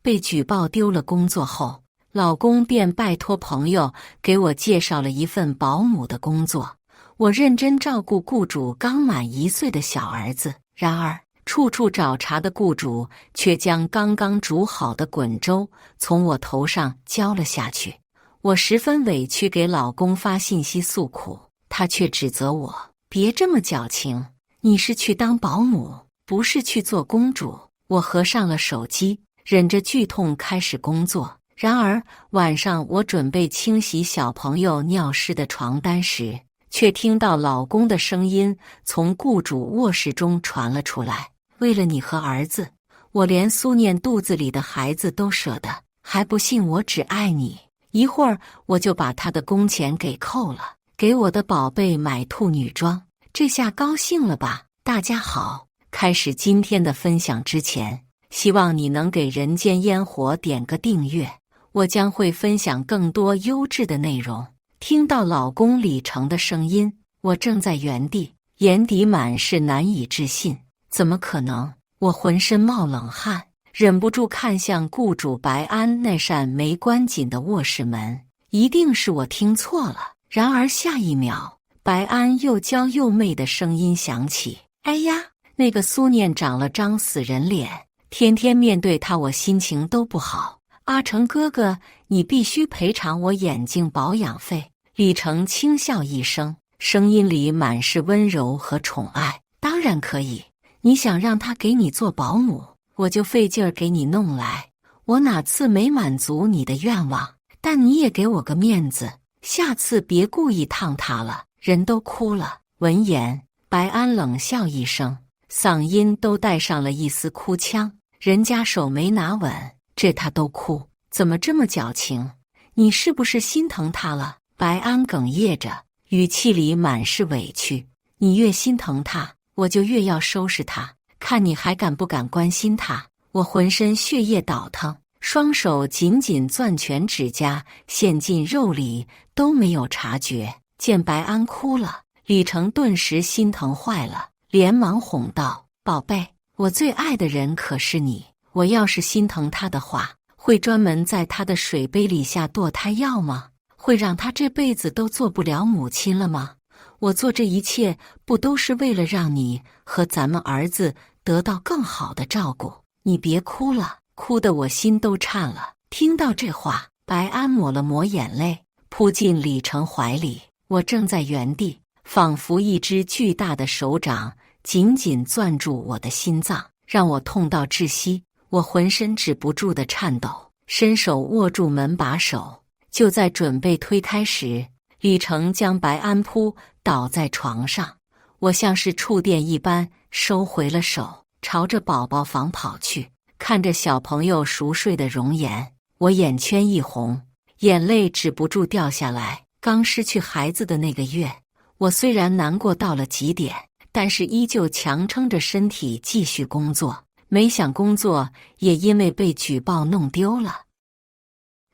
被举报丢了工作后，老公便拜托朋友给我介绍了一份保姆的工作。我认真照顾雇主刚满1岁的小儿子，然而处处找茬的雇主却将刚刚煮好的滚粥从我头上浇了下去。我十分委屈，给老公发信息诉苦，他却指责我别这么矫情，你是去当保姆，不是去做公主。我合上了手机，忍着剧痛开始工作。然而晚上我准备清洗小朋友尿湿的床单时，却听到老公的声音从雇主卧室中传了出来，为了你和儿子，我连苏念肚子里的孩子都舍得，还不信我只爱你？一会儿我就把他的工钱给扣了，给我的宝贝买兔女装，这下高兴了吧？大家好，开始今天的分享之前，希望你能给人间烟火点个订阅，我将会分享更多优质的内容。听到老公李成的声音，我正在原地，眼底满是难以置信，怎么可能？我浑身冒冷汗，忍不住看向雇主白安那扇没关紧的卧室门，一定是我听错了。然而下一秒，白安又娇又媚的声音响起：哎呀，那个苏念长了张死人脸，天天面对他我心情都不好。阿成哥哥，你必须赔偿我眼镜保养费。李成轻笑一声，声音里满是温柔和宠爱。当然可以，你想让他给你做保姆，我就费劲儿给你弄来。我哪次没满足你的愿望？但你也给我个面子，下次别故意烫他了。人都哭了。闻言，白安冷笑一声，嗓音都带上了一丝哭腔。人家手没拿稳，这他都哭，怎么这么矫情？你是不是心疼他了？白安哽咽着，语气里满是委屈。你越心疼他，我就越要收拾他，看你还敢不敢关心他。我浑身血液倒腾，双手紧紧攥拳，指甲陷进肉里都没有察觉。见白安哭了，李成顿时心疼坏了，连忙哄道：宝贝，我最爱的人可是你，我要是心疼他的话，会专门在他的水杯里下堕胎药吗？会让他这辈子都做不了母亲了吗？我做这一切不都是为了让你和咱们儿子得到更好的照顾？你别哭了，哭得我心都颤了。听到这话，白安抹了抹眼泪，扑进李成怀里。我正在原地，仿佛一只巨大的手掌紧紧攥住我的心脏，让我痛到窒息。我浑身止不住的颤抖，伸手握住门把手。就在准备推开时，李成将白安扑倒在床上，我像是触电一般收回了手，朝着宝宝房跑去。看着小朋友熟睡的容颜，我眼圈一红，眼泪止不住掉下来。刚失去孩子的那个月，我虽然难过到了极点，但是依旧强撑着身体继续工作。没想工作也因为被举报弄丢了。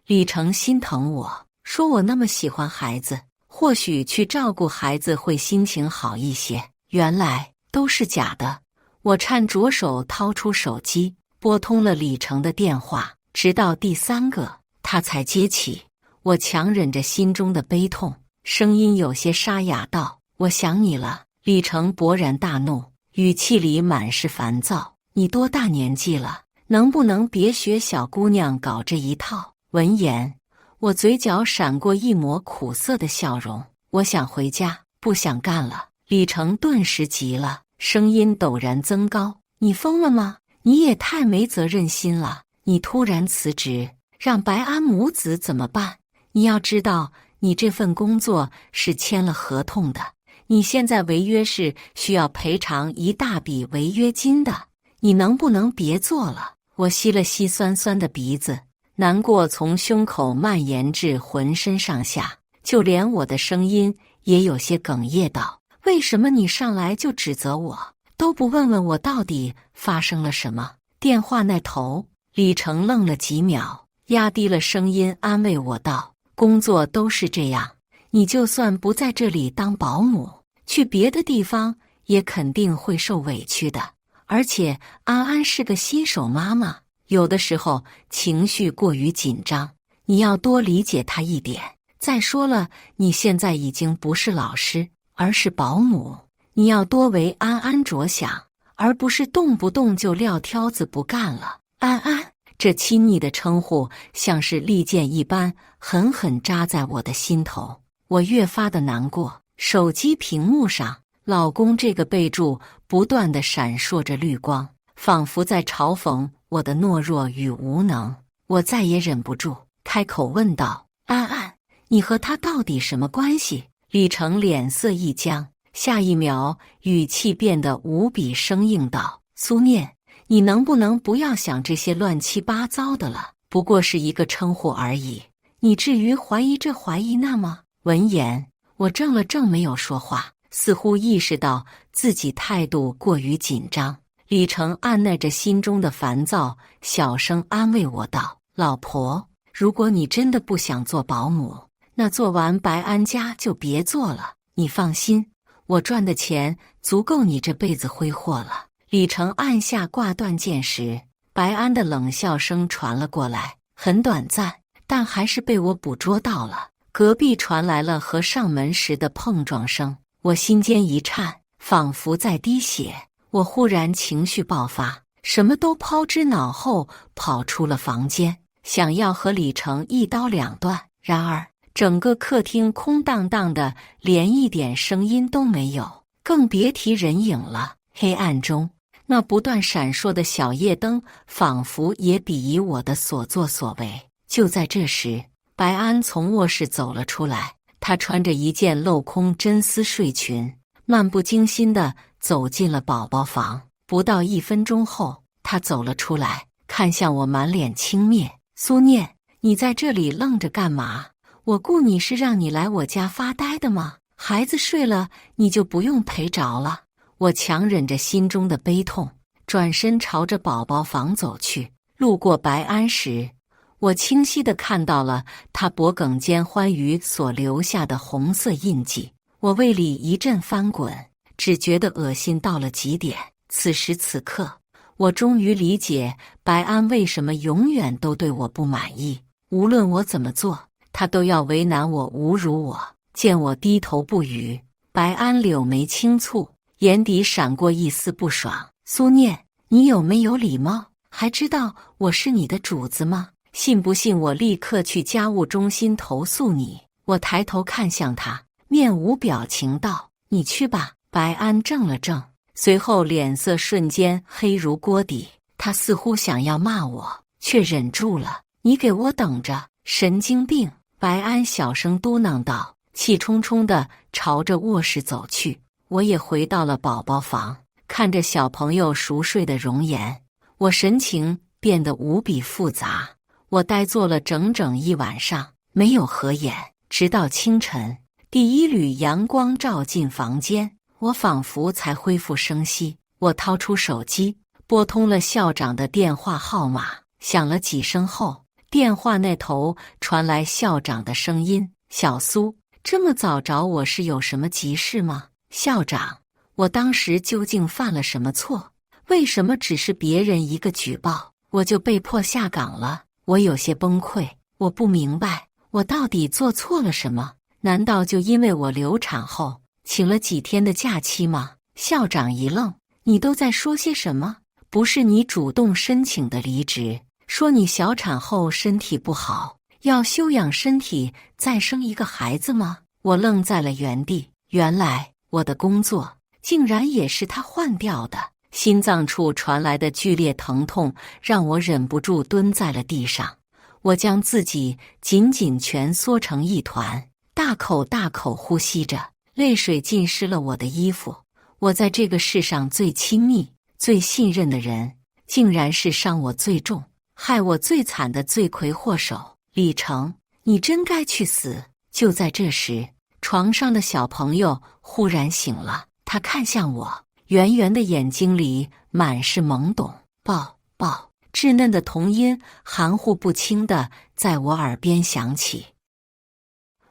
李成心疼我，说我那么喜欢孩子，或许去照顾孩子会心情好一些。原来都是假的。我颤着手掏出手机，拨通了李成的电话，直到第3个他才接起。我强忍着心中的悲痛，声音有些沙哑道：我想你了。李成勃然大怒，语气里满是烦躁：你多大年纪了，能不能别学小姑娘搞这一套？闻言，我嘴角闪过一抹苦涩的笑容。我想回家，不想干了。李成顿时急了，声音陡然增高：你疯了吗？你也太没责任心了！你突然辞职，让白安母子怎么办？你要知道，你这份工作是签了合同的，你现在违约是需要赔偿一大笔违约金的。你能不能别做了？我吸了吸酸酸的鼻子，难过从胸口蔓延至浑身上下，就连我的声音也有些哽咽道：为什么你上来就指责我，都不问问我到底发生了什么？电话那头，李成愣了几秒，压低了声音安慰我道：工作都是这样，你就算不在这里当保姆，去别的地方也肯定会受委屈的。而且安安是个新手妈妈，有的时候情绪过于紧张，你要多理解他一点。再说了，你现在已经不是老师，而是保姆，你要多为安安着想，而不是动不动就撂挑子不干了。安安，这亲昵的称呼像是利剑一般，狠狠扎在我的心头。我越发的难过。手机屏幕上，老公这个备注不断地闪烁着绿光，仿佛在嘲讽我的懦弱与无能。我再也忍不住，开口问道：“安安，你和他到底什么关系？”李成脸色一僵，下一秒语气变得无比生硬道：“苏念，你能不能不要想这些乱七八糟的了？不过是一个称呼而已，你至于怀疑这怀疑那吗？”闻言，我怔了怔，没有说话，似乎意识到自己态度过于紧张。李成按捺着心中的烦躁，小声安慰我道：“老婆，如果你真的不想做保姆，那做完白安家就别做了。你放心，我赚的钱足够你这辈子挥霍了。”李成按下挂断键时，白安的冷笑声传了过来，很短暂，但还是被我捕捉到了。隔壁传来了和上门时的碰撞声，我心间一颤，仿佛在滴血。我忽然情绪爆发，什么都抛之脑后，跑出了房间，想要和李成一刀两断。然而整个客厅空荡荡的，连一点声音都没有，更别提人影了。黑暗中，那不断闪烁的小夜灯仿佛也鄙夷我的所作所为。就在这时，白安从卧室走了出来，她穿着一件镂空真丝睡裙，漫不经心地走进了宝宝房。不到1分钟后，她走了出来，看向我，满脸轻蔑：“苏念，你在这里愣着干嘛？我雇你是让你来我家发呆的吗？孩子睡了，你就不用陪着了。”我强忍着心中的悲痛，转身朝着宝宝房走去。路过白安时，我清晰地看到了他脖颈间欢愉所留下的红色印记。我胃里一阵翻滚，只觉得恶心到了极点。此时此刻，我终于理解白安为什么永远都对我不满意。无论我怎么做，他都要为难我，侮辱我。见我低头不语，白安柳眉轻蹙，眼底闪过一丝不爽：“苏念，你有没有礼貌？还知道我是你的主子吗？信不信我立刻去家务中心投诉你？”我抬头看向他，面无表情道：“你去吧。”白安怔了怔，随后脸色瞬间黑如锅底。他似乎想要骂我，却忍住了。“你给我等着，神经病！”白安小声嘟囔道，气冲冲地朝着卧室走去。我也回到了宝宝房，看着小朋友熟睡的容颜，我神情变得无比复杂。我呆坐了整整1晚上，没有合眼，直到清晨，第一缕阳光照进房间，我仿佛才恢复生息。我掏出手机，拨通了校长的电话号码，响了几声后，电话那头传来校长的声音：“小苏，这么早找我是有什么急事吗？”校长，我当时究竟犯了什么错？为什么只是别人一个举报，我就被迫下岗了？我有些崩溃，我不明白，我到底做错了什么？难道就因为我流产后请了几天的假期吗？校长一愣：“你都在说些什么？不是你主动申请的离职，说你小产后身体不好，要休养身体再生一个孩子吗？”我愣在了原地，原来我的工作竟然也是他换掉的。心脏处传来的剧烈疼痛让我忍不住蹲在了地上，我将自己紧紧蜷缩成一团，大口大口呼吸着，泪水浸湿了我的衣服。我在这个世上最亲密、最信任的人，竟然是伤我最重、害我最惨的罪魁祸首。李成，你真该去死！就在这时，床上的小朋友忽然醒了，他看向我，圆圆的眼睛里满是懵懂。抱抱，稚嫩的童音含糊不清的在我耳边响起。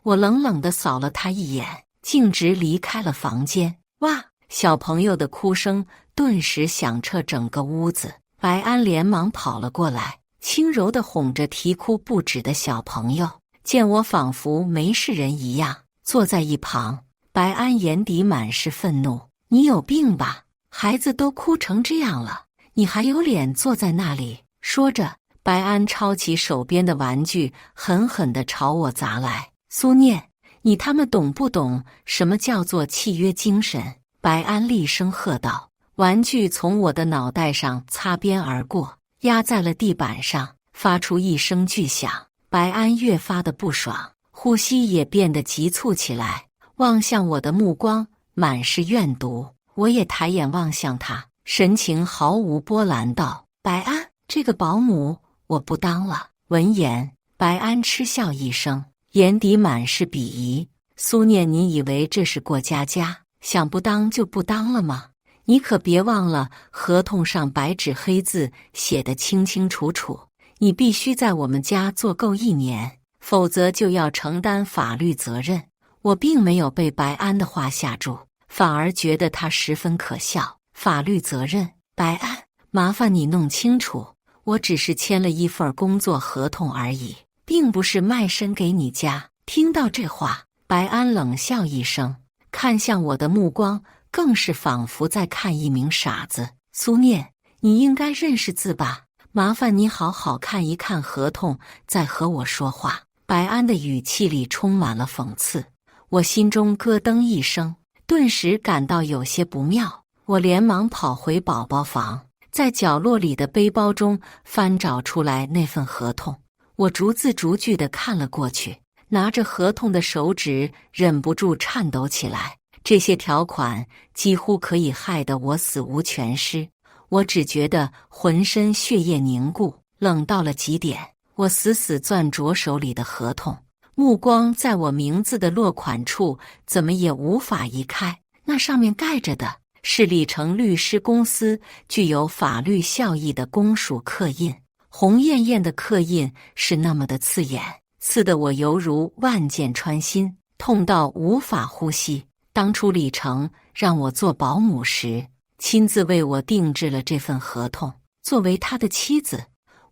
我冷冷地扫了他一眼，径直离开了房间。哇！小朋友的哭声顿时响彻整个屋子。白安连忙跑了过来，轻柔地哄着啼哭不止的小朋友。见我仿佛没事人一样坐在一旁，白安眼底满是愤怒：“你有病吧？孩子都哭成这样了，你还有脸坐在那里？”说着，白安抄起手边的玩具，狠狠地朝我砸来。“苏念，你他妈懂不懂什么叫做契约精神？”白安厉声喝道。玩具从我的脑袋上擦边而过，压在了地板上，发出一声巨响。白安越发的不爽，呼吸也变得急促起来，望向我的目光满是怨毒。我也抬眼望向他，神情毫无波澜道：“白安，这个保姆我不当了。”闻言，白安嗤笑一声，眼底满是鄙夷：“苏念，你以为这是过家家，想不当就不当了吗？你可别忘了，合同上白纸黑字写得清清楚楚，你必须在我们家做够1年，否则就要承担法律责任。”我并没有被白安的话吓住，反而觉得他十分可笑。法律责任？白安，麻烦你弄清楚，我只是签了一份工作合同而已，并不是卖身给你家。听到这话，白安冷笑一声，看向我的目光更是仿佛在看一名傻子。“苏念，你应该认识字吧？麻烦你好好看一看合同，再和我说话。”白安的语气里充满了讽刺，我心中咯噔一声，顿时感到有些不妙。我连忙跑回宝宝房，在角落里的背包中翻找出来那份合同。我逐字逐句地看了过去，拿着合同的手指忍不住颤抖起来。这些条款几乎可以害得我死无全尸，我只觉得浑身血液凝固，冷到了极点。我死死攥着手里的合同，目光在我名字的落款处怎么也无法移开。那上面盖着的是李成律师公司具有法律效益的公署刻印，红艳艳的刻印是那么的刺眼，刺得我犹如万箭穿心，痛到无法呼吸。当初李成让我做保姆时，亲自为我定制了这份合同。作为他的妻子，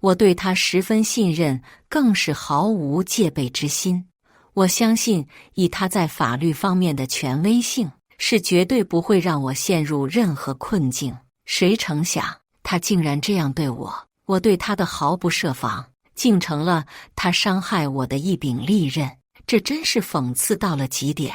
我对他十分信任，更是毫无戒备之心。我相信以他在法律方面的权威性，是绝对不会让我陷入任何困境。谁成想，他竟然这样对我，我对他的毫不设防，竟成了他伤害我的一柄利刃。这真是讽刺到了极点。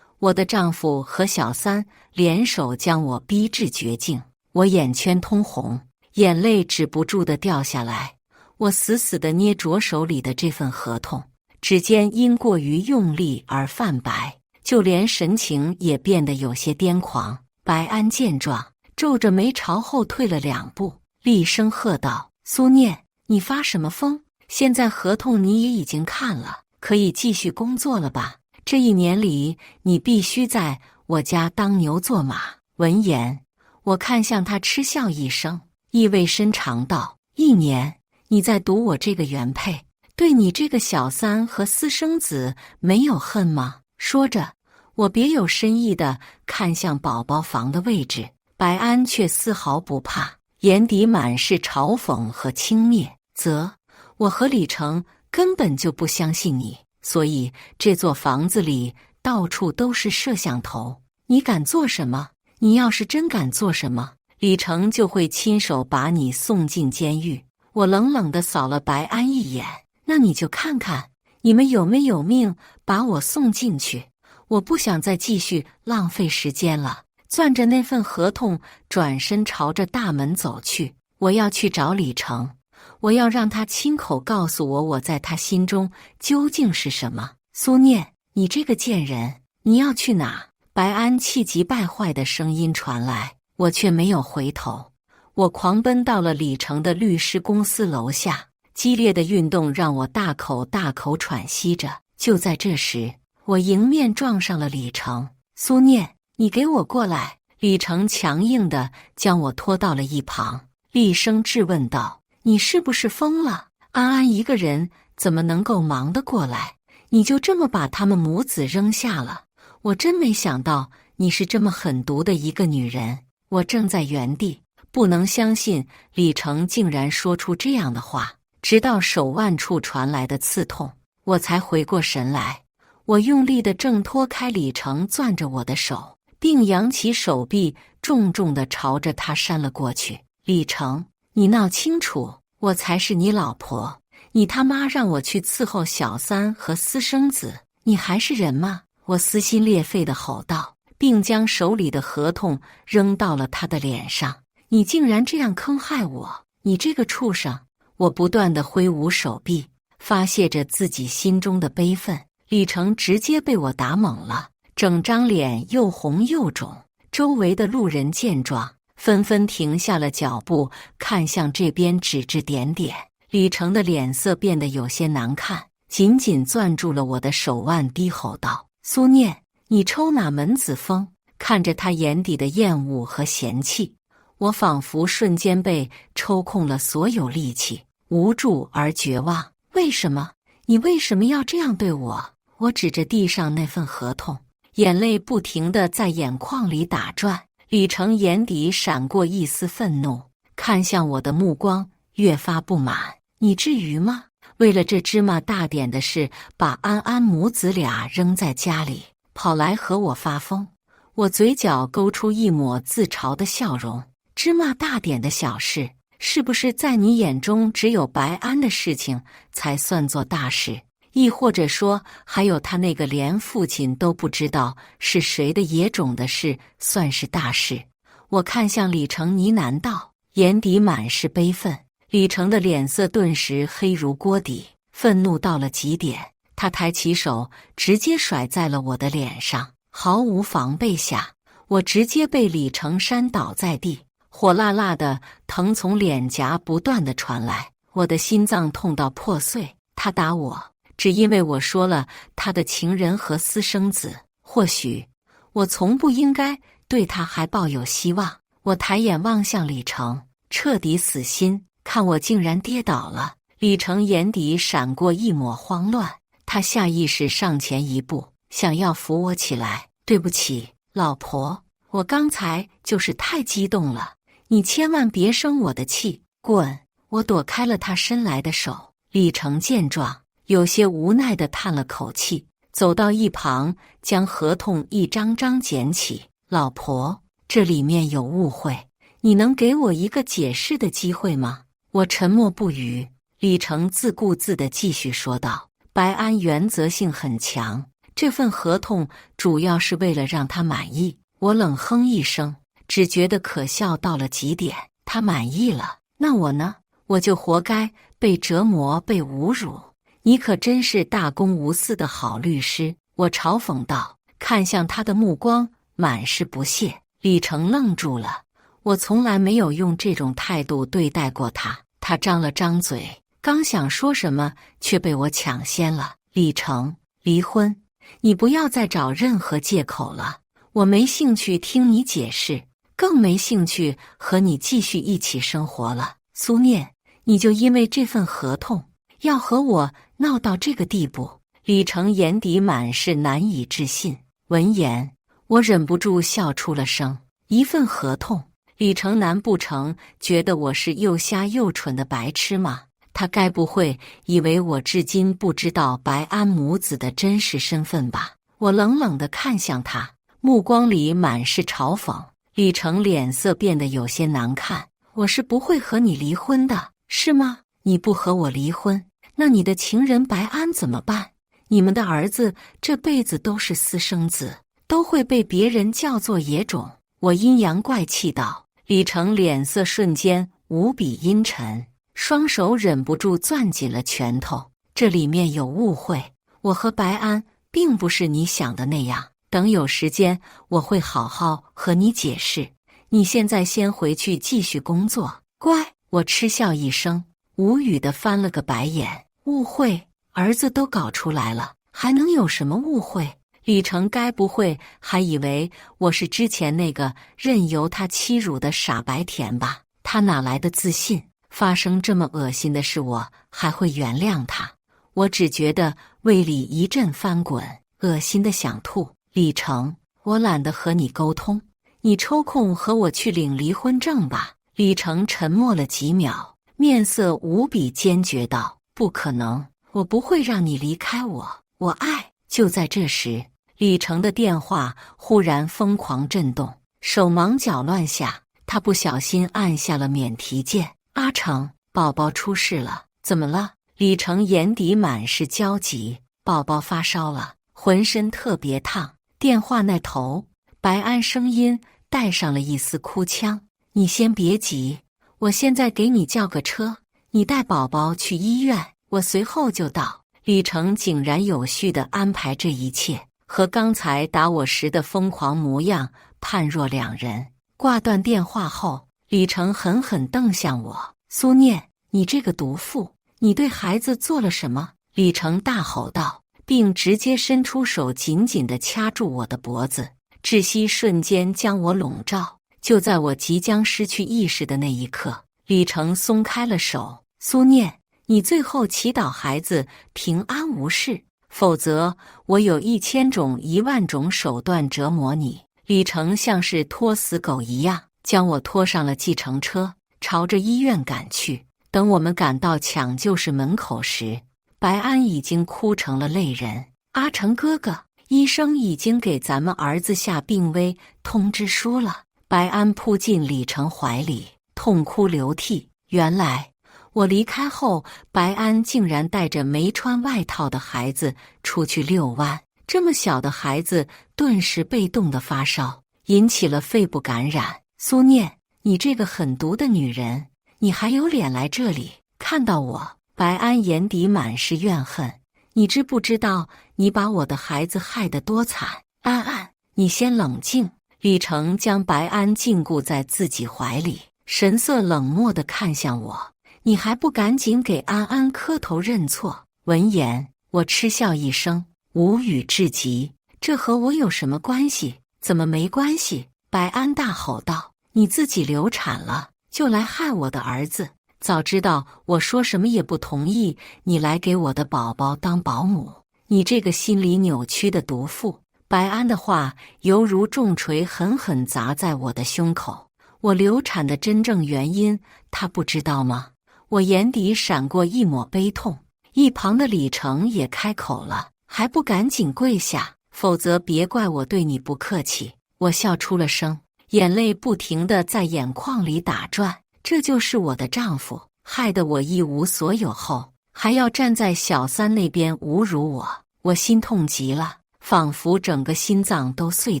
我的丈夫和小三联手将我逼至绝境，我眼圈通红，眼泪止不住地掉下来。我死死地捏着手里的这份合同，指尖因过于用力而泛白，就连神情也变得有些癫狂。白安见状，皱着眉朝后退了2步，厉声喝道：“苏念，你发什么疯？现在合同你也已经看了，可以继续工作了吧？这1年里，你必须在我家当牛做马。”闻言，我看向他，嗤笑一声，意味深长道：“1年？你在赌我这个原配对你这个小三和私生子没有恨吗？”说着，我别有深意地看向宝宝房的位置，白安却丝毫不怕，眼底满是嘲讽和轻蔑。则我和李成根本就不相信你，所以这座房子里到处都是摄像头。你敢做什么？你要是真敢做什么，李成就会亲手把你送进监狱。我冷冷地扫了白安一眼，那你就看看你们有没有命把我送进去。我不想再继续浪费时间了，攥着那份合同，转身朝着大门走去。我要去找李成，我要让他亲口告诉我，我在他心中究竟是什么。苏念，你这个贱人，你要去哪？白安气急败坏的声音传来，我却没有回头。我狂奔到了李成的律师公司楼下，激烈的运动让我大口大口喘息着。就在这时，我迎面撞上了李成。苏念，你给我过来！李成强硬地将我拖到了一旁，厉声质问道：“你是不是疯了？安安一个人怎么能够忙得过来？你就这么把他们母子扔下了？我真没想到你是这么狠毒的一个女人！”我正在原地不能相信李成竟然说出这样的话，直到手腕处传来的刺痛，我才回过神来。我用力地挣脱开李成攥着我的手，并扬起手臂，重重地朝着他扇了过去。李成，你闹清楚，我才是你老婆，你他妈让我去伺候小三和私生子，你还是人吗？我撕心裂肺地吼道，并将手里的合同扔到了他的脸上。你竟然这样坑害我，你这个畜生！我不断地挥舞手臂，发泄着自己心中的悲愤。李成直接被我打懵了，整张脸又红又肿。周围的路人见状，纷纷停下了脚步，看向这边，指指点点。李成的脸色变得有些难看，紧紧攥住了我的手腕，低吼道：“苏念，你抽哪门子风？”看着他眼底的厌恶和嫌弃，我仿佛瞬间被抽空了所有力气，无助而绝望。为什么？你为什么要这样对我？我指着地上那份合同，眼泪不停地在眼眶里打转。李成眼底闪过一丝愤怒，看向我的目光越发不满。你至于吗？为了这芝麻大点的事，把安安母子俩扔在家里，跑来和我发疯？我嘴角勾出一抹自嘲的笑容。芝麻大点的小事，是不是在你眼中只有白安的事情才算作大事？亦或者说，还有他那个连父亲都不知道是谁的野种的事算是大事？我看向李成呢喃道，眼底满是悲愤。李成的脸色顿时黑如锅底，愤怒到了极点。他抬起手，直接甩在了我的脸上。毫无防备下，我直接被李成扇倒在地，火辣辣的疼从脸颊不断的传来，我的心脏痛到破碎。他打我，只因为我说了他的情人和私生子。或许我从不应该对他还抱有希望。我抬眼望向李成，彻底死心。看我竟然跌倒了。李成眼底闪过一抹慌乱，他下意识上前一步，想要扶我起来。对不起，老婆，我刚才就是太激动了，你千万别生我的气。滚！我躲开了他伸来的手。李成见状，有些无奈地叹了口气，走到一旁，将合同一张张捡起。老婆，这里面有误会，你能给我一个解释的机会吗？我沉默不语。李成自顾自地继续说道：白安原则性很强，这份合同主要是为了让他满意。我冷哼一声，只觉得可笑到了极点。他满意了，那我呢？我就活该被折磨，被侮辱。你可真是大公无私的好律师，我嘲讽道，看向他的目光满是不屑。李成愣住了，我从来没有用这种态度对待过他。他张了张嘴，刚想说什么，却被我抢先了。李成，离婚，你不要再找任何借口了，我没兴趣听你解释，更没兴趣和你继续一起生活了。苏念，你就因为这份合同要和我闹到这个地步？李成眼底满是难以置信。闻言，我忍不住笑出了声。一份合同，李成难不成觉得我是又瞎又蠢的白痴吗？他该不会以为我至今不知道白安母子的真实身份吧？我冷冷地看向他，目光里满是嘲讽。李成脸色变得有些难看。我是不会和你离婚的，是吗？你不和我离婚，那你的情人白安怎么办？你们的儿子这辈子都是私生子，都会被别人叫做野种。我阴阳怪气道。李成脸色瞬间无比阴沉，双手忍不住攥紧了拳头。这里面有误会，我和白安并不是你想的那样，等有时间我会好好和你解释。你现在先回去继续工作，乖。我嗤笑一声，无语地翻了个白眼。误会？儿子都搞出来了，还能有什么误会？李成该不会还以为我是之前那个任由他欺辱的傻白甜吧？他哪来的自信？发生这么恶心的事，我还会原谅他？我只觉得胃里一阵翻滚，恶心的想吐。李成，我懒得和你沟通，你抽空和我去领离婚证吧。李成沉默了几秒，面色无比坚决道：“不可能，我不会让你离开我，我爱。”就在这时，李成的电话忽然疯狂震动，手忙脚乱下，他不小心按下了免提键。阿成，宝宝出事了，怎么了？李成眼底满是焦急。宝宝发烧了，浑身特别烫。电话那头，白安声音带上了一丝哭腔：“你先别急，我现在给你叫个车，你带宝宝去医院，我随后就到。”李成井然有序地安排这一切，和刚才打我时的疯狂模样判若两人。挂断电话后，李成狠狠瞪向我：“苏念，你这个毒妇，你对孩子做了什么？”李成大吼道，并直接伸出手紧紧地掐住我的脖子，窒息瞬间将我笼罩。就在我即将失去意识的那一刻，李成松开了手：“苏念，你最后祈祷孩子平安无事，否则我有1000种10000种手段折磨你。”李成像是拖死狗一样将我拖上了计程车，朝着医院赶去。等我们赶到抢救室门口时，白安已经哭成了泪人。“阿成哥哥，医生已经给咱们儿子下病危通知书了。”白安扑进李成怀里，痛哭流涕。原来我离开后，白安竟然带着没穿外套的孩子出去遛弯。这么小的孩子顿时被冻得发烧，引起了肺部感染。“苏念，你这个狠毒的女人，你还有脸来这里看到我？”白安眼底满是怨恨：“你知不知道你把我的孩子害得多惨？”“安安，你先冷静。”李成将白安禁锢在自己怀里，神色冷漠地看向我：“你还不赶紧给安安磕头认错？”闻言，我嗤笑一声，无语至极。这和我有什么关系？怎么没关系？白安大吼道：“你自己流产了，就来害我的儿子！早知道我说什么也不同意，你来给我的宝宝当保姆！你这个心理扭曲的毒妇！”白安的话犹如重锤，狠狠砸在我的胸口。我流产的真正原因，他不知道吗？我眼底闪过一抹悲痛。一旁的李成也开口了：“还不赶紧跪下，否则别怪我对你不客气。”我笑出了声，眼泪不停地在眼眶里打转。这就是我的丈夫，害得我一无所有后，还要站在小三那边侮辱我，我心痛极了，仿佛整个心脏都碎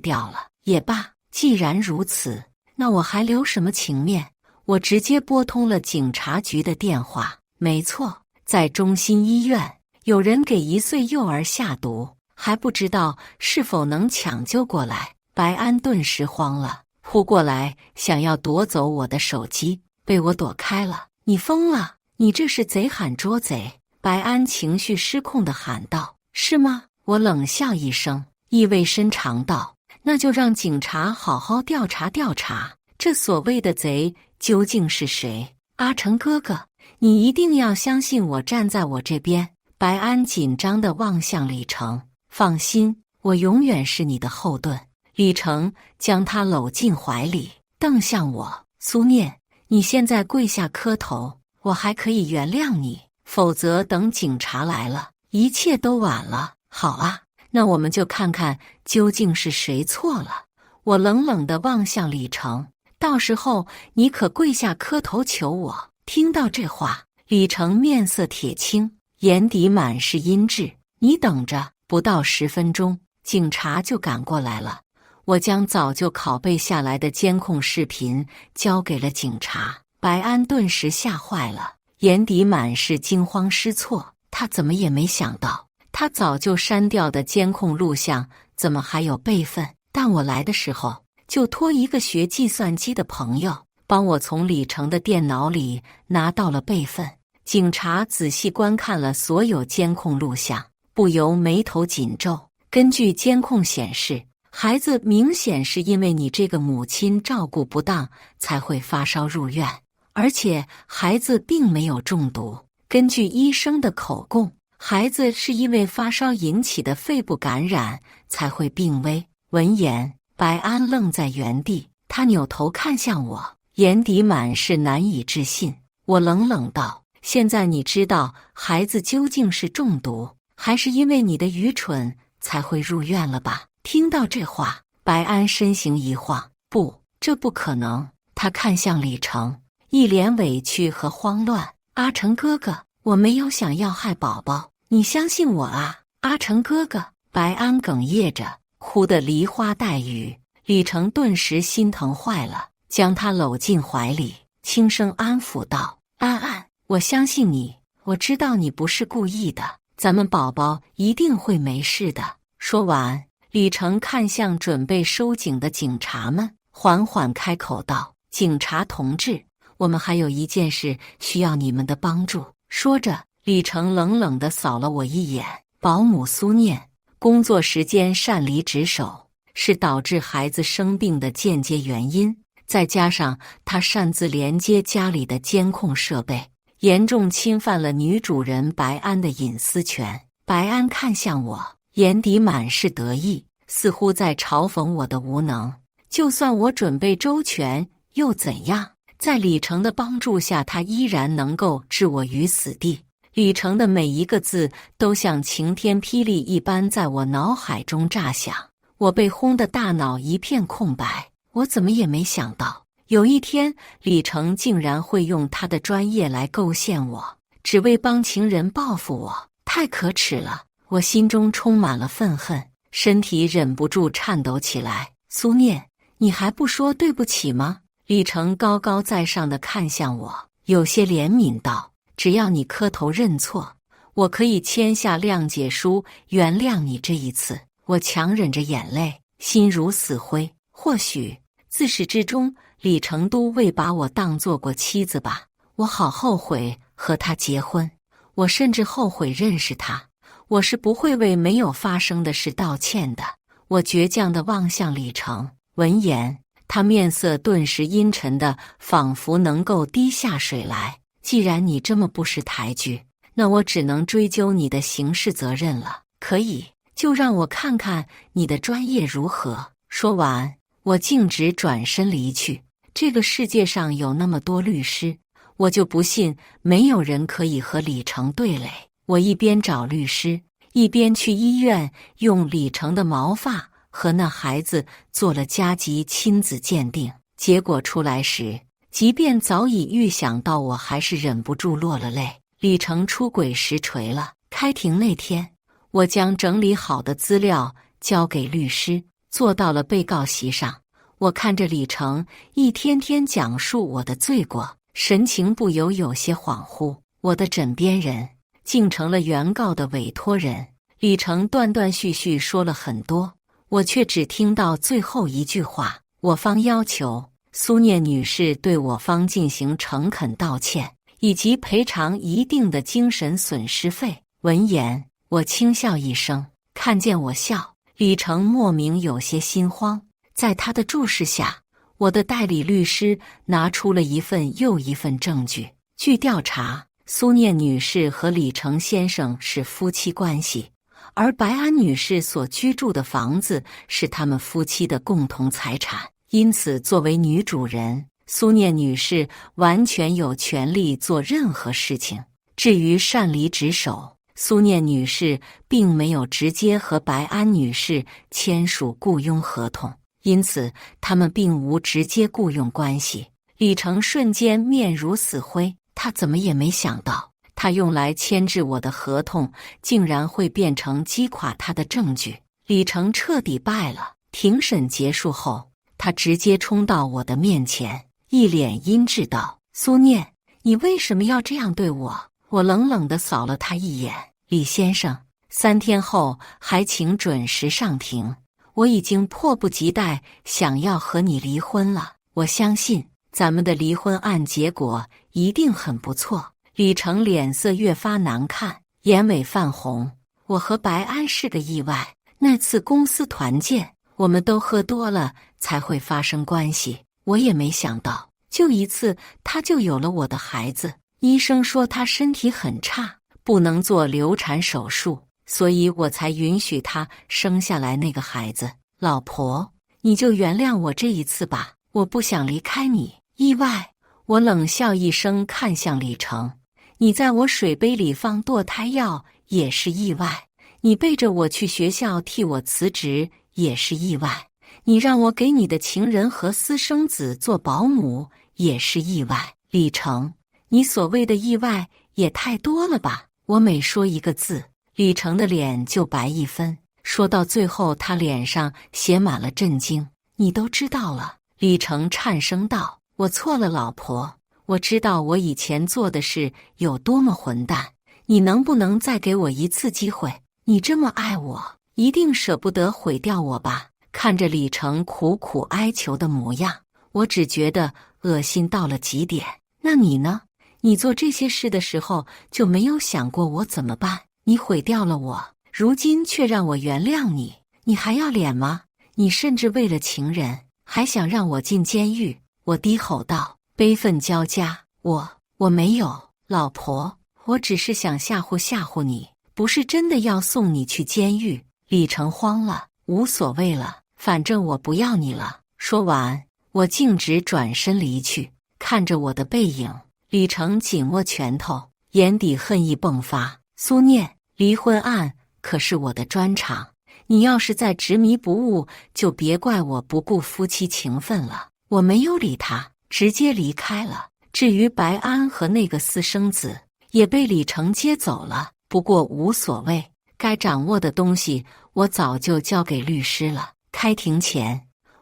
掉了。也罢，既然如此，那我还留什么情面？我直接拨通了警察局的电话。没错，在中心医院，有人给1岁幼儿下毒，还不知道是否能抢救过来。白安顿时慌了，扑过来想要夺走我的手机，被我躲开了。“你疯了！你这是贼喊捉贼！”白安情绪失控地喊道。“是吗？”我冷笑一声，意味深长道：“那就让警察好好调查调查，这所谓的贼究竟是谁？”“阿成哥哥，你一定要相信我，站在我这边。”白安紧张地望向李成：“放心，我永远是你的后盾。”李成将他搂进怀里，瞪向我：“苏念，你现在跪下磕头，我还可以原谅你，否则等警察来了，一切都晚了。”“好啊，那我们就看看究竟是谁错了。”我冷冷地望向李成：“到时候你可跪下磕头求我。”听到这话，李成面色铁青，眼底满是阴鸷：“你等着，不到10分钟，警察就赶过来了。”我将早就拷贝下来的监控视频交给了警察。白安顿时吓坏了，眼底满是惊慌失措。他怎么也没想到，他早就删掉的监控录像怎么还有备份？但我来的时候，就托一个学计算机的朋友帮我从李成的电脑里拿到了备份。警察仔细观看了所有监控录像，不由眉头紧皱。根据监控显示，孩子明显是因为你这个母亲照顾不当才会发烧入院，而且孩子并没有中毒。根据医生的口供，孩子是因为发烧引起的肺部感染才会病危。闻言，白安愣在原地，他扭头看向我：“眼底满是难以置信。我冷冷道：现在你知道孩子究竟是中毒，还是因为你的愚蠢才会入院了吧？听到这话，白安身形一晃，不，这不可能。他看向李成，一脸委屈和慌乱。阿成哥哥，我没有想要害宝宝，你相信我啊！阿成哥哥，白安哽咽着，哭得梨花带雨。李成顿时心疼坏了，将他搂进怀里，轻声安抚道：安安，我相信你，我知道你不是故意的，咱们宝宝一定会没事的。说完，李成看向准备收警的警察们，缓缓开口道：警察同志，我们还有一件事需要你们的帮助。说着，李成冷冷地扫了我一眼。保姆苏念工作时间擅离职守，是导致孩子生病的间接原因，再加上他擅自连接家里的监控设备，严重侵犯了女主人白安的隐私权。白安看向我，眼底满是得意，似乎在嘲讽我的无能。就算我准备周全又怎样？在李成的帮助下，他依然能够置我于死地。李成的每一个字都像晴天霹雳一般在我脑海中炸响，我被轰得大脑一片空白。我怎么也没想到，有一天李成竟然会用他的专业来构陷我，只为帮情人报复我，太可耻了！我心中充满了愤恨，身体忍不住颤抖起来。苏念，你还不说对不起吗？李成高高在上的看向我，有些怜悯道：只要你磕头认错，我可以签下谅解书，原谅你这一次。我强忍着眼泪，心如死灰。或许自始至终，李成都未把我当做过妻子吧。我好后悔和他结婚，我甚至后悔认识他。我是不会为没有发生的事道歉的。我倔强地望向李成，闻言，他面色顿时阴沉的，仿佛能够滴下水来。既然你这么不识抬举，那我只能追究你的刑事责任了。可以，就让我看看你的专业如何。说完，我径直转身离去。这个世界上有那么多律师，我就不信没有人可以和李成对垒。我一边找律师，一边去医院用李成的毛发和那孩子做了加急亲子鉴定。结果出来时，即便早已预想到，我还是忍不住落了泪。李成出轨实锤了。开庭那天，我将整理好的资料交给律师，坐到了被告席上。我看着李成一天天讲述我的罪过，神情不由有些恍惚。我的枕边人竟成了原告的委托人。李成断断续续说了很多，我却只听到最后一句话：我方要求苏念女士对我方进行诚恳道歉，以及赔偿一定的精神损失费。闻言，我轻笑一声。看见我笑，李成莫名有些心慌。在他的注视下，我的代理律师拿出了一份又一份证据。据调查，苏念女士和李成先生是夫妻关系，而白安女士所居住的房子是他们夫妻的共同财产。因此，作为女主人，苏念女士完全有权利做任何事情。至于擅离职守，苏念女士并没有直接和白安女士签署雇佣合同，因此他们并无直接雇佣关系。李成瞬间面如死灰，他怎么也没想到，他用来牵制我的合同竟然会变成击垮他的证据。李成彻底败了。庭审结束后，他直接冲到我的面前，一脸阴鸷道：苏念，你为什么要这样对我？我冷冷地扫了他一眼。李先生，3天后还请准时上庭。我已经迫不及待想要和你离婚了。我相信咱们的离婚案结果一定很不错。李成脸色越发难看，眼尾泛红。我和白安是个意外，那次公司团建，我们都喝多了才会发生关系。我也没想到，就一次他就有了我的孩子。医生说他身体很差，不能做流产手术，所以我才允许他生下来那个孩子。老婆，你就原谅我这一次吧，我不想离开你，意外？我冷笑一声，看向李成。你在我水杯里放堕胎药也是意外，你背着我去学校替我辞职也是意外，你让我给你的情人和私生子做保姆也是意外。李成，你所谓的意外也太多了吧？我每说一个字，李成的脸就白一分，说到最后他脸上写满了震惊。你都知道了？李成颤声道。我错了，老婆，我知道我以前做的事有多么混蛋，你能不能再给我一次机会？你这么爱我，一定舍不得毁掉我吧？看着李成苦苦哀求的模样，我只觉得恶心到了极点。那你呢？你做这些事的时候就没有想过我怎么办？你毁掉了我，如今却让我原谅你，你还要脸吗？你甚至为了情人还想让我进监狱。我低吼道，悲愤交加。我没有，老婆，我只是想吓唬吓唬你，不是真的要送你去监狱。李成慌了，无所谓了，反正我不要你了。说完，我径直转身离去。看着我的背影，李成紧握拳头，眼底恨意迸发。苏念，离婚案可是我的专长，你要是再执迷不悟，就别怪我不顾夫妻情分了。我没有理他，直接离开了。至于白安和那个私生子，也被李成接走了。不过无所谓，该掌握的东西我早就交给律师了。开庭前，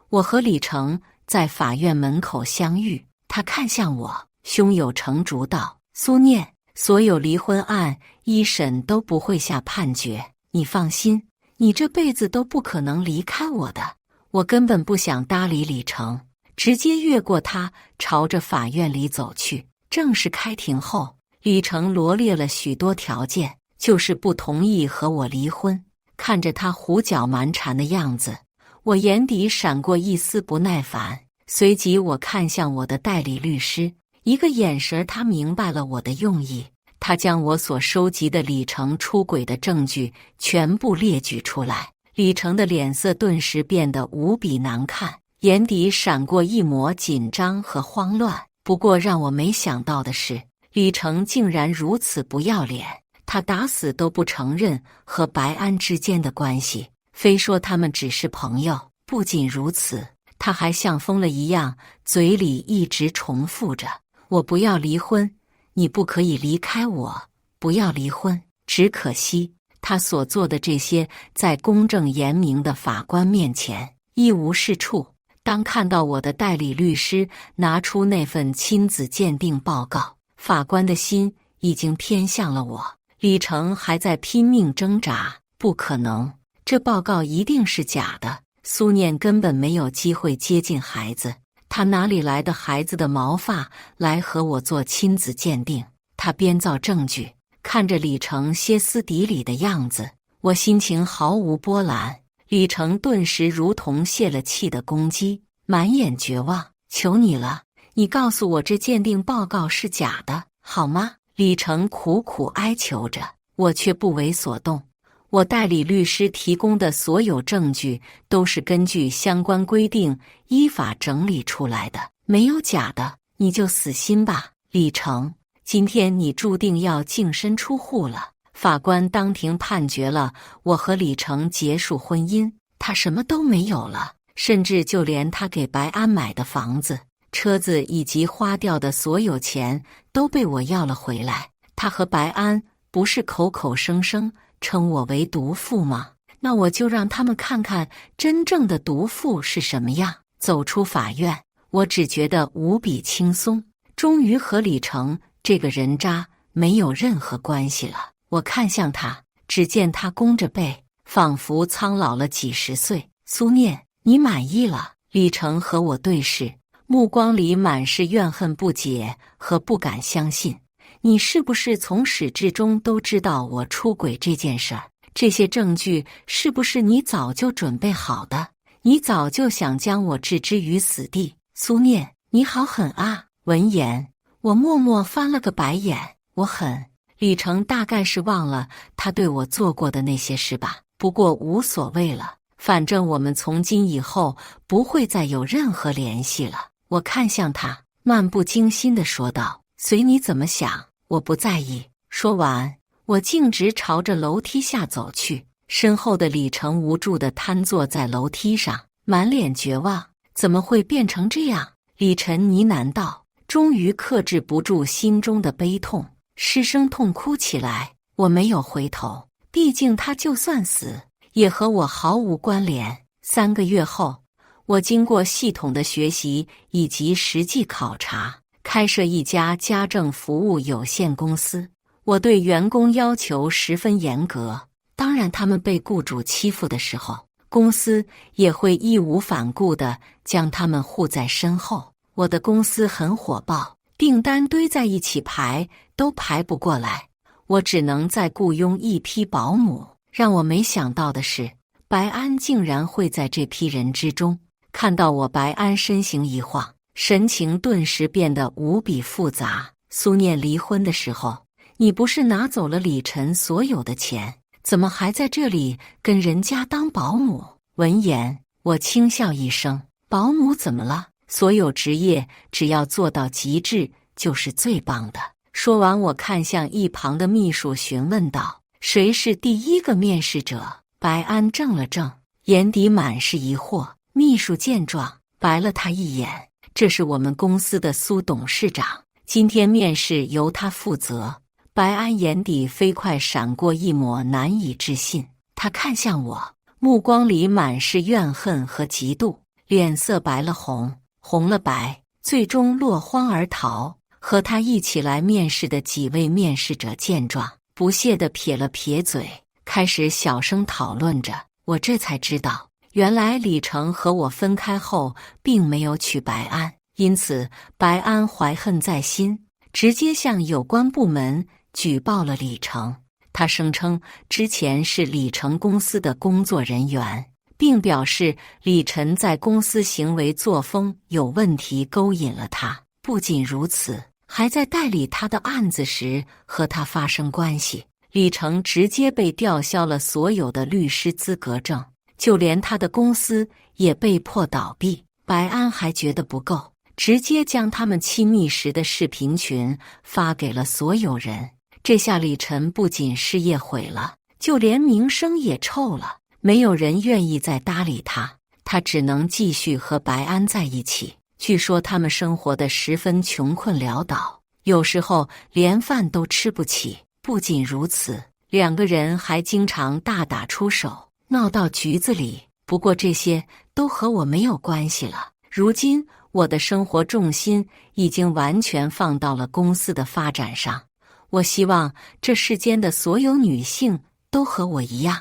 我和李成在法院门口相遇，他看向我，胸有成竹道：苏念，所有离婚案一审都不会下判决，你放心，你这辈子都不可能离开我的。我根本不想搭理李成，直接越过他，朝着法院里走去。正式开庭后，李成罗列了许多条件，就是不同意和我离婚。看着他胡搅蛮缠的样子，我眼底闪过一丝不耐烦。随即我看向我的代理律师，一个眼神他明白了我的用意。他将我所收集的李成出轨的证据全部列举出来。李成的脸色顿时变得无比难看，眼底闪过一抹紧张和慌乱。不过让我没想到的是，李成竟然如此不要脸，他打死都不承认和白安之间的关系，非说他们只是朋友。不仅如此，他还像疯了一样，嘴里一直重复着：我不要离婚，你不可以离开我，不要离婚。只可惜他所做的这些，在公正严明的法官面前一无是处。当看到我的代理律师拿出那份亲子鉴定报告，法官的心已经偏向了我。李成还在拼命挣扎，不可能，这报告一定是假的。苏念根本没有机会接近孩子，他哪里来的孩子的毛发来和我做亲子鉴定？他编造证据。看着李成歇斯底里的样子，我心情毫无波澜。李成顿时如同泄了气的公鸡，满眼绝望。求你了，你告诉我这鉴定报告是假的，好吗？李成苦苦哀求着，我却不为所动。我代理律师提供的所有证据都是根据相关规定依法整理出来的，没有假的，你就死心吧。李成，今天你注定要净身出户了。法官当庭判决了我和李成结束婚姻，他什么都没有了，甚至就连他给白安买的房子、车子以及花掉的所有钱都被我要了回来。他和白安不是口口声声称我为毒妇吗？那我就让他们看看真正的毒妇是什么样。走出法院，我只觉得无比轻松，终于和李成这个人渣没有任何关系了。我看向他，只见他弓着背，仿佛苍老了几十岁。苏念，你满意了？李成和我对视，目光里满是怨恨、不解和不敢相信。你是不是从始至终都知道我出轨这件事儿？这些证据是不是你早就准备好的？你早就想将我置之于死地？苏念，你好狠啊！闻言，我默默翻了个白眼。我狠？李成大概是忘了他对我做过的那些事吧。不过无所谓了，反正我们从今以后不会再有任何联系了。我看向他，漫不经心地说道：“随你怎么想，我不在意。”说完，我径直朝着楼梯下走去。身后的李成无助地瘫坐在楼梯上，满脸绝望。怎么会变成这样？李晨呢喃道，终于克制不住心中的悲痛，失声痛哭起来。我没有回头，毕竟他就算死，也和我毫无关联。3个月后，我经过系统的学习以及实际考察，开设一家家政服务有限公司。我对员工要求十分严格，当然他们被雇主欺负的时候，公司也会义无反顾地将他们护在身后。我的公司很火爆，订单堆在一起排都排不过来，我只能再雇佣一批保姆。让我没想到的是，白安竟然会在这批人之中。看到我，白安身形一晃，神情顿时变得无比复杂。苏念离婚的时候，你不是拿走了李晨所有的钱，怎么还在这里跟人家当保姆？闻言，我轻笑一声，保姆怎么了？所有职业只要做到极致就是最棒的。说完，我看向一旁的秘书询问道，谁是第一个面试者？白安怔了怔，眼底满是疑惑。秘书见状，白了他一眼，这是我们公司的苏董事长，今天面试由他负责。白安眼底飞快闪过一抹难以置信，他看向我，目光里满是怨恨和嫉妒，脸色白了红，红了白，最终落荒而逃。和他一起来面试的几位面试者见状，不屑地撇了撇嘴，开始小声讨论着。我这才知道，原来李成和我分开后并没有娶白安，因此白安怀恨在心，直接向有关部门举报了李成。他声称之前是李成公司的工作人员，并表示李晨在公司行为作风有问题，勾引了他。不仅如此，还在代理他的案子时和他发生关系。李成直接被吊销了所有的律师资格证，就连他的公司也被迫倒闭。白安还觉得不够，直接将他们亲密时的视频群发给了所有人。这下李晨不仅事业毁了，就连名声也臭了，没有人愿意再搭理他，他只能继续和白安在一起。据说他们生活得十分穷困潦倒，有时候连饭都吃不起。不仅如此，两个人还经常大打出手，闹到局子里。不过这些都和我没有关系了，如今我的生活重心已经完全放到了公司的发展上。我希望这世间的所有女性都和我一样，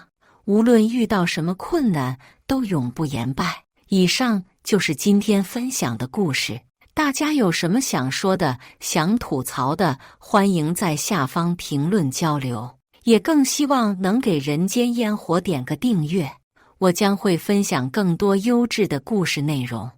无论遇到什么困难都永不言败。以上就是今天分享的故事，大家有什么想说的、想吐槽的，欢迎在下方评论交流，也更希望能给人间烟火点个订阅，我将会分享更多优质的故事内容。